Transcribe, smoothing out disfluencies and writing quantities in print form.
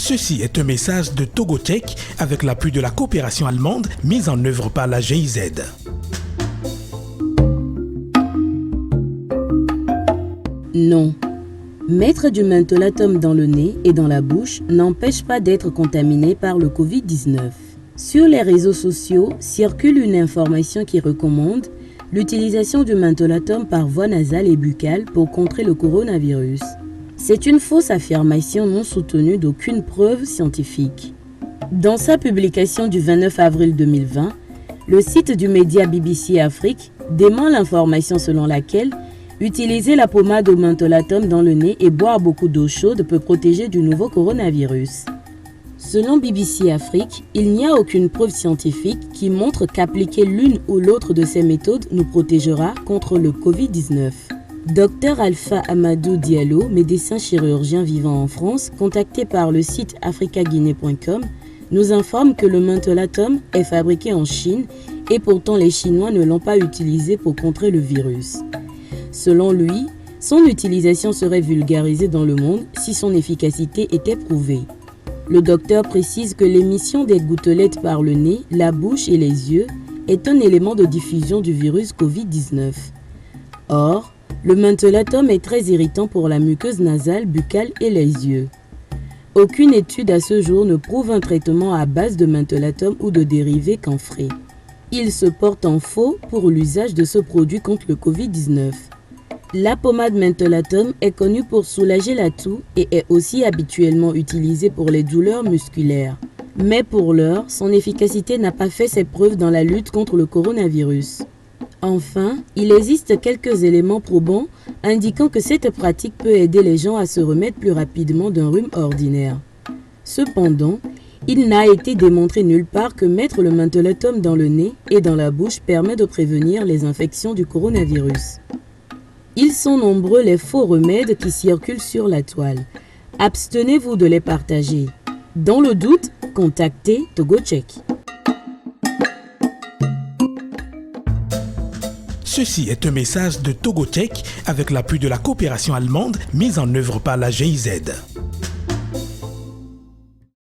Ceci est un message de Togotech avec l'appui de la coopération allemande mise en œuvre par la GIZ. Non. Mettre du mentholatum dans le nez et dans la bouche n'empêche pas d'être contaminé par le Covid-19. Sur les réseaux sociaux circule une information qui recommande l'utilisation du mentholatum par voie nasale et buccale pour contrer le coronavirus. C'est une fausse affirmation non soutenue d'aucune preuve scientifique. Dans sa publication du 29 avril 2020, le site du média BBC Afrique dément l'information selon laquelle utiliser la pommade au mentholatum dans le nez et boire beaucoup d'eau chaude peut protéger du nouveau coronavirus. Selon BBC Afrique, il n'y a aucune preuve scientifique qui montre qu'appliquer l'une ou l'autre de ces méthodes nous protégera contre le Covid-19. Dr Alpha Amadou Diallo, médecin chirurgien vivant en France, contacté par le site africaguinée.com, nous informe que le mentholatum est fabriqué en Chine et pourtant les Chinois ne l'ont pas utilisé pour contrer le virus. Selon lui, son utilisation serait vulgarisée dans le monde si son efficacité était prouvée. Le docteur précise que l'émission des gouttelettes par le nez, la bouche et les yeux est un élément de diffusion du virus Covid-19. Or, le mentholatum est très irritant pour la muqueuse nasale, buccale et les yeux. Aucune étude à ce jour ne prouve un traitement à base de mentholatum ou de dérivés camphrés. Il se porte en faux pour l'usage de ce produit contre le Covid-19. La pommade mentholatum est connue pour soulager la toux et est aussi habituellement utilisée pour les douleurs musculaires. Mais pour l'heure, son efficacité n'a pas fait ses preuves dans la lutte contre le coronavirus. Enfin, il existe quelques éléments probants indiquant que cette pratique peut aider les gens à se remettre plus rapidement d'un rhume ordinaire. Cependant, il n'a été démontré nulle part que mettre le mentholatum dans le nez et dans la bouche permet de prévenir les infections du coronavirus. Ils sont nombreux les faux remèdes qui circulent sur la toile. Abstenez-vous de les partager. Dans le doute, contactez Togotech. Ceci est un message de Togotech avec l'appui de la coopération allemande mise en œuvre par la GIZ.